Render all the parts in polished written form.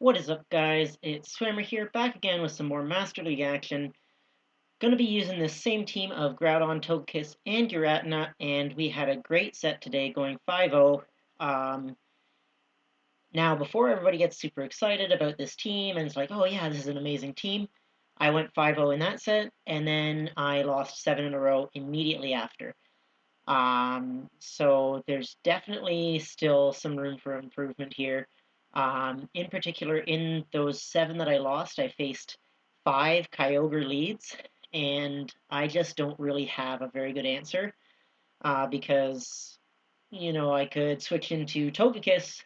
What is up, guys? It's Swimmer here, back again with some more Master League action. Gonna be using this same team of Groudon, Togekiss, and Giratina, and we had a great set today going 5-0. Now, before everybody gets super excited about this team and it's like, oh yeah, this is an amazing team, I went 5-0 in that set, and then I lost 7 in a row immediately after. So there's definitely still some room for improvement here. In particular, in those 7 that I lost, I faced 5 Kyogre leads, and I just don't really have a very good answer because, I could switch into Togekiss,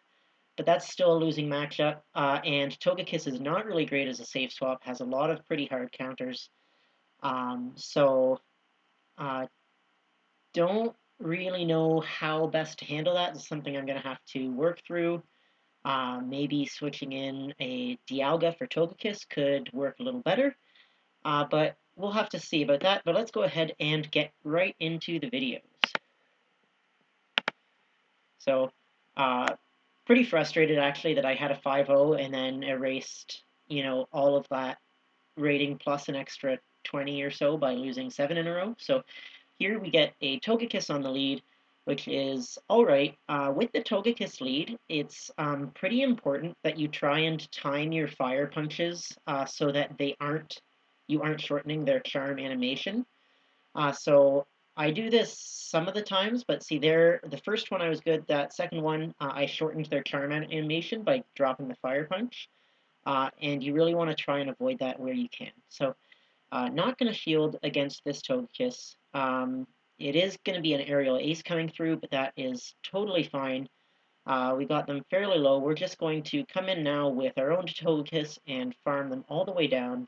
but that's still a losing matchup, and Togekiss is not really great as a safe swap, has a lot of pretty hard counters. So uh, don't really know how best to handle that. It's something I'm going to have to work through. Maybe switching in a Dialga for Togekiss could work a little better, but we'll have to see about that. But let's go ahead and get right into the videos. So, pretty frustrated actually that I had a 5-0 and then erased, all of that rating plus an extra 20 or so by losing 7 in a row. So here we get a Togekiss on the lead, which is alright. With the Togekiss lead, it's pretty important that you try and time your fire punches so that you aren't shortening their charm animation. So I do this some of the times, but see there, the first one I was good. That second one, I shortened their charm animation by dropping the fire punch. And you really want to try and avoid that where you can. So not going to shield against this Togekiss. It is going to be an aerial ace coming through, but that is totally fine. We got them fairly low. We're just going to come in now with our own Togekiss and farm them all the way down.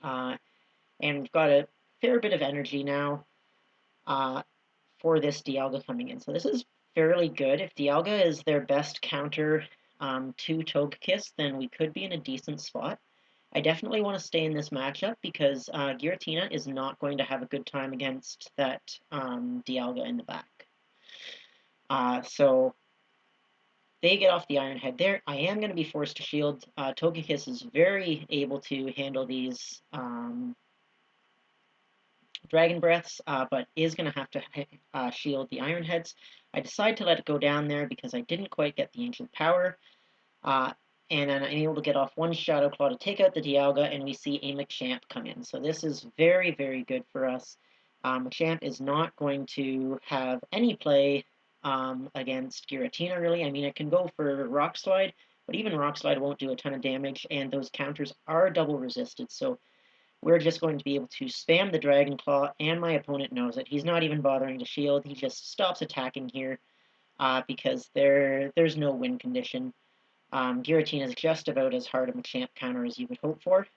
And we've got a fair bit of energy now for this Dialga coming in. So this is fairly good. If Dialga is their best counter to Togekiss, then we could be in a decent spot. I definitely want to stay in this matchup because Giratina is not going to have a good time against that Dialga in the back. So they get off the Iron Head there. I am going to be forced to shield. Togekiss is very able to handle these Dragon Breaths, but is going to have to shield the Iron Heads. I decide to let it go down there because I didn't quite get the Ancient Power. And then I'm able to get off one Shadow Claw to take out the Dialga, and we see a Machamp come in. So this is very, very good for us. Machamp is not going to have any play against Giratina, really. I mean, it can go for Rock Slide, but even Rock Slide won't do a ton of damage, and those counters are double resisted, so we're just going to be able to spam the Dragon Claw, and my opponent knows it. He's not even bothering to shield. He just stops attacking here because there's no win condition. Giratina is just about as hard a Machamp counter as you would hope for.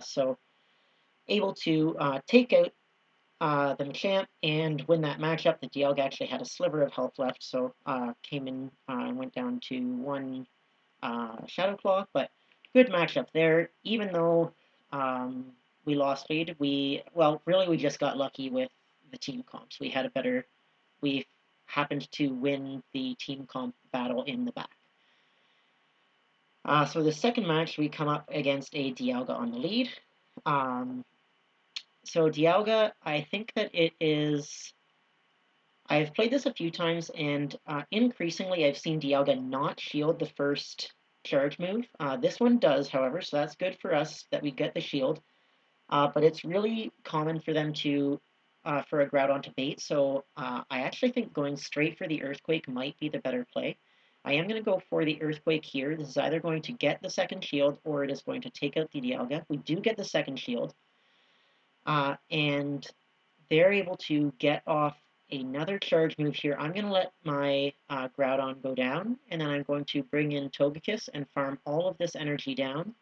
So able to take out the Machamp and win that matchup. The Dialga actually had a sliver of health left, so came in and went down to one Shadow Claw, but good matchup there. Even though we lost lead, we just got lucky with the team comps. We happened to win the team comp battle in the back. So the second match, we come up against a Dialga on the lead. So Dialga, I think that it is... I've played this a few times, and increasingly I've seen Dialga not shield the first charge move. This one does, however, so that's good for us that we get the shield. But it's really common for them to, for a Groudon to bait, so I actually think going straight for the Earthquake might be the better play. I am going to go for the Earthquake here. This is either going to get the second shield or it is going to take out the Dialga. We do get the second shield. And they're able to get off another charge move here. I'm going to let my Groudon go down, and then I'm going to bring in Togekiss and farm all of this energy down.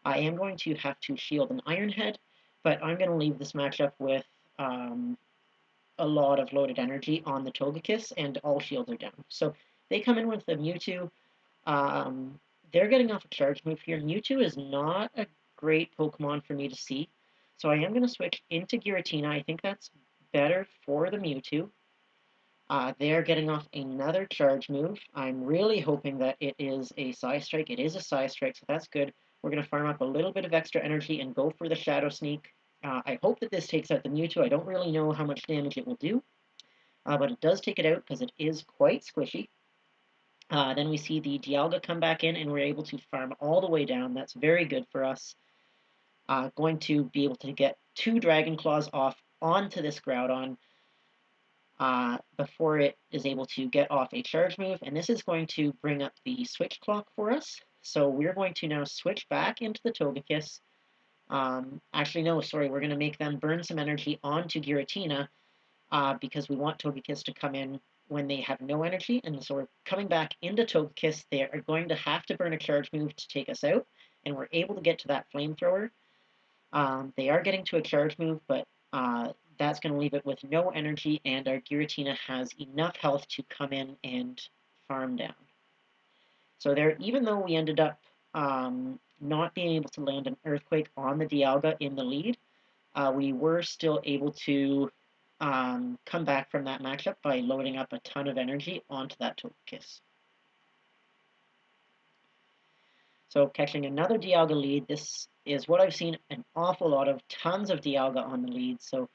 I am going to have to shield an Iron Head, but I'm going to leave this matchup with a lot of loaded energy on the Togekiss, and all shields are down. So they come in with the Mewtwo. They're getting off a charge move here. Mewtwo is not a great Pokemon for me to see, so I am going to switch into Giratina. I think that's better for the Mewtwo. They are getting off another charge move. I'm really hoping that it is a Psy Strike. It is a Psy Strike, so that's good. We're going to farm up a little bit of extra energy and go for the Shadow Sneak. I hope that this takes out the Mewtwo. I don't really know how much damage it will do, but it does take it out because it is quite squishy. Then we see the Dialga come back in, and we're able to farm all the way down. That's very good for us. Going to be able to get 2 Dragon Claws off onto this Groudon before it is able to get off a charge move, and this is going to bring up the switch clock for us. So we're going to now switch back into the Togekiss. Actually, no, sorry, we're going to make them burn some energy onto Giratina because we want Togekiss to come in when they have no energy, and so we're coming back into Togekiss. They are going to have to burn a charge move to take us out, and we're able to get to that flamethrower. They are getting to a charge move, but that's going to leave it with no energy, and our Giratina has enough health to come in and farm down. So there, even though we ended up not being able to land an Earthquake on the Dialga in the lead, we were still able to come back from that matchup by loading up a ton of energy onto that Togekiss. So catching another Dialga lead, this is what I've seen an awful lot of, tons of Dialga on the lead, so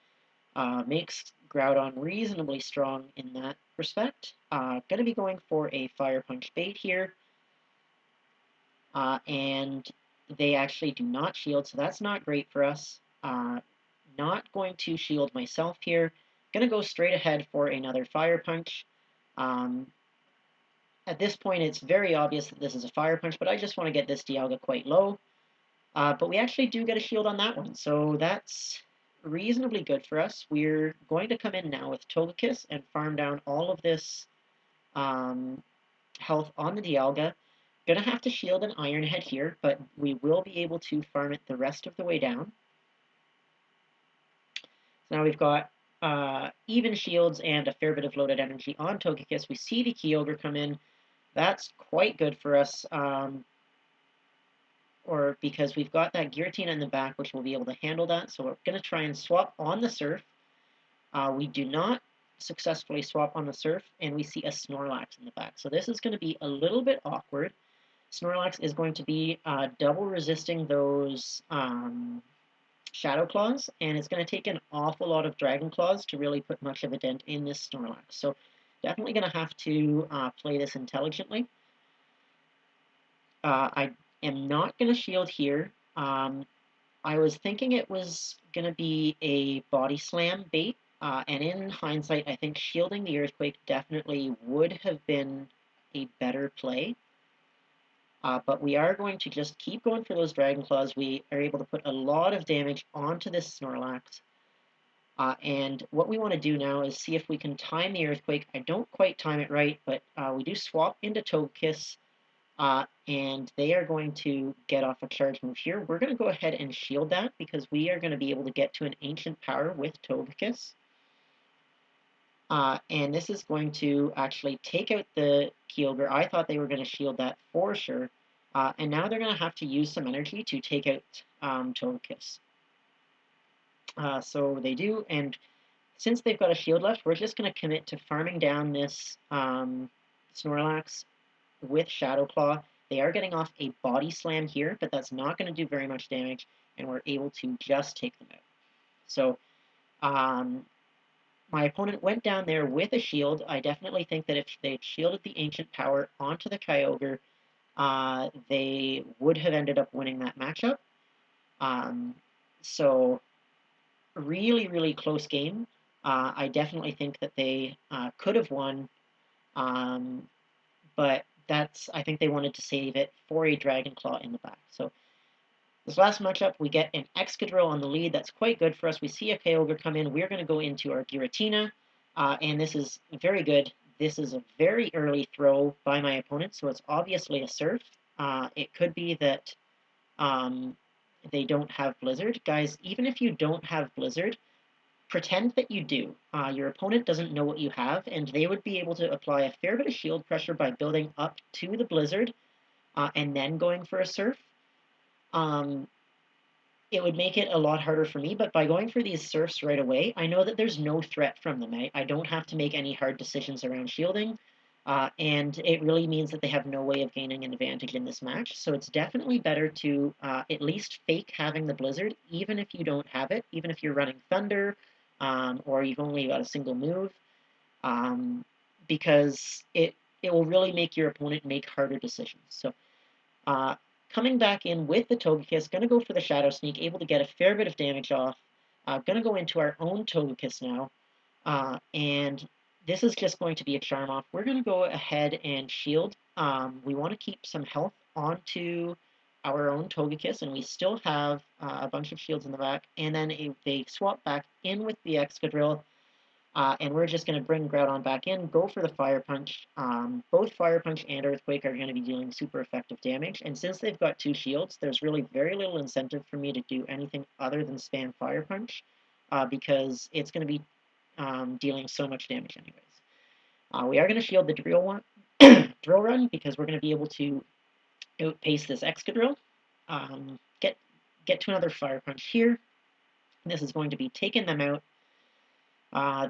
makes Groudon reasonably strong in that respect. Going to be going for a Fire Punch bait here, and they actually do not shield, so that's not great for us. Not going to shield myself here. Going to go straight ahead for another Fire Punch. At this point, it's very obvious that this is a Fire Punch, but I just want to get this Dialga quite low. But we actually do get a shield on that one, so that's reasonably good for us. We're going to come in now with Togekiss and farm down all of this health on the Dialga. Gonna have to shield an Iron Head here, but we will be able to farm it the rest of the way down. So now we've got even shields and a fair bit of loaded energy on Togekiss. We see the Kyogre come in. That's quite good for us, or because we've got that Giratina in the back, which will be able to handle that. So we're going to try and swap on the Surf. We do not successfully swap on the Surf, and we see a Snorlax in the back. So this is going to be a little bit awkward. Snorlax is going to be double resisting those Shadow Claws, and it's going to take an awful lot of Dragon Claws to really put much of a dent in this Snorlax. So definitely going to have to play this intelligently. I am not going to shield here. I was thinking it was going to be a Body Slam bait, and in hindsight, I think shielding the Earthquake definitely would have been a better play. But we are going to just keep going for those Dragon Claws. We are able to put a lot of damage onto this Snorlax. And what we want to do now is see if we can time the Earthquake. I don't quite time it right, but we do swap into Togekiss, and they are going to get off a charge move here. We're going to go ahead and shield that because we are going to be able to get to an Ancient Power with Togekiss. And this is going to actually take out the Kyogre. I thought they were going to shield that for sure. And now they're going to have to use some energy to take out Togekiss. So they do, and since they've got a shield left, we're just going to commit to farming down this Snorlax with Shadow Claw. They are getting off a Body Slam here, but that's not going to do very much damage, and we're able to just take them out. So my opponent went down there with a shield. I definitely think that if they had shielded the Ancient Power onto the Kyogre, they would have ended up winning that matchup. So really, really close game. I definitely think that they could have won, but I think they wanted to save it for a Dragon Claw in the back. So this last matchup, we get an Excadrill on the lead. That's quite good for us. We see a Kyogre come in. We're going to go into our Giratina, and this is very good. This is a very early throw by my opponent, so it's obviously a Surf. It could be that they don't have Blizzard. Guys, even if you don't have Blizzard, pretend that you do. Your opponent doesn't know what you have, and they would be able to apply a fair bit of shield pressure by building up to the Blizzard and then going for a Surf. it would make it a lot harder for me, but by going for these surfs right away, I know that there's no threat from them. I don't have to make any hard decisions around shielding, and it really means that they have no way of gaining an advantage in this match. So it's definitely better to at least fake having the Blizzard, even if you don't have it, even if you're running Thunder, or you've only got a single move, um, because it will really make your opponent make harder decisions. So uh, coming back in with the Togekiss, going to go for the Shadow Sneak, able to get a fair bit of damage off. Going to go into our own Togekiss now, and this is just going to be a Charm Off. We're going to go ahead and Shield. We want to keep some health onto our own Togekiss, and we still have a bunch of shields in the back. And then if they swap back in with the Excadrill, and we're just going to bring Groudon back in, go for the Fire Punch. Both Fire Punch and Earthquake are going to be dealing super effective damage, and since they've got 2 shields, there's really very little incentive for me to do anything other than spam Fire Punch, because it's going to be dealing so much damage anyways. We are going to shield the Drill Run, because we're going to be able to outpace this Excadrill. Get to another Fire Punch here. This is going to be taking them out.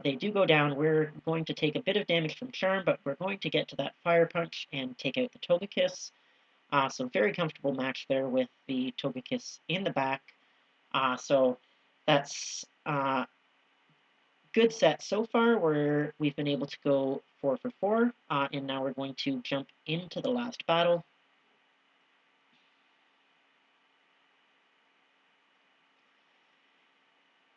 They do go down. We're going to take a bit of damage from Charm, but we're going to get to that Fire Punch and take out the Togekiss. So very comfortable match there with the Togekiss in the back. So that's good set so far, where we've been able to go 4 for 4, and now we're going to jump into the last battle.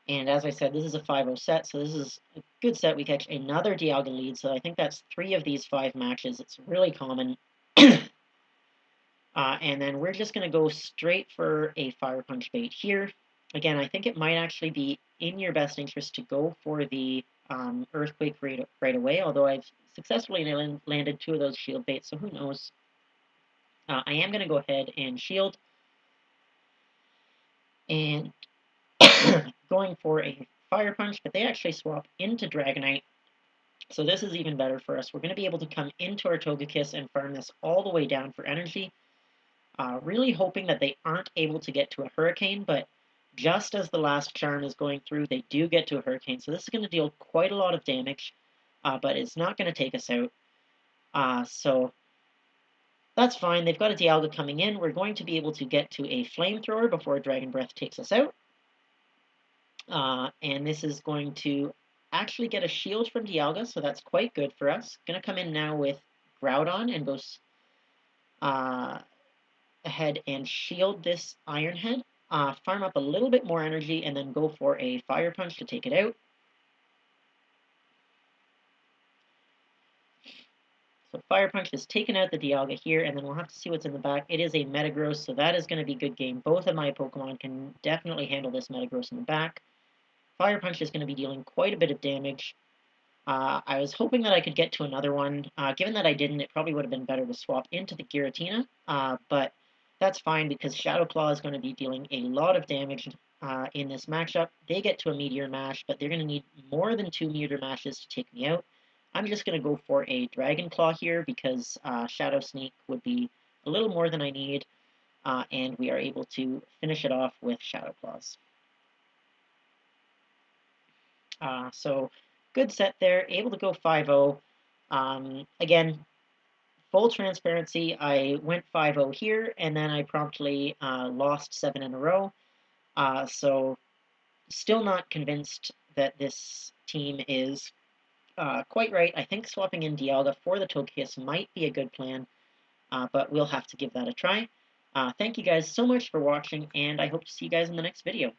And as I said, this is a 5-0 set, so this is a good set. We catch another Dialga lead, so I think that's 3 of these 5 matches. It's really common. And then we're just going to go straight for a Fire Punch bait here. Again, I think it might actually be in your best interest to go for the Earthquake right away, although I've successfully landed 2 of those shield baits, so who knows. I am going to go ahead and shield. And going for a Fire Punch, but they actually swap into Dragonite. So this is even better for us. We're going to be able to come into our Togekiss and farm this all the way down for energy. Really hoping that they aren't able to get to a Hurricane, but just as the last Charm is going through, they do get to a Hurricane. So this is going to deal quite a lot of damage, but it's not going to take us out. So that's fine. They've got a Dialga coming in. We're going to be able to get to a Flamethrower before Dragon Breath takes us out. And this is going to actually get a shield from Dialga, so that's quite good for us. Going to come in now with Groudon and go ahead and shield this Iron Head, farm up a little bit more energy, and then go for a Fire Punch to take it out. So Fire Punch has taken out the Dialga here, and then we'll have to see what's in the back. It is a Metagross, so that is going to be good game. Both of my Pokemon can definitely handle this Metagross in the back. Fire Punch is going to be dealing quite a bit of damage. I was hoping that I could get to another one. Given that I didn't, it probably would have been better to swap into the Giratina, but that's fine because Shadow Claw is going to be dealing a lot of damage in this matchup. They get to a Meteor Mash, but they're going to need more than 2 Meteor Mashes to take me out. I'm just going to go for a Dragon Claw here because Shadow Sneak would be a little more than I need, and we are able to finish it off with Shadow Claws. So good set there, able to go 5-0. Again, full transparency, I went 5-0 here, and then I promptly lost 7 in a row. So still not convinced that this team is quite right. I think swapping in Dialga for the Togekiss might be a good plan, but we'll have to give that a try. Thank you guys so much for watching, and I hope to see you guys in the next video.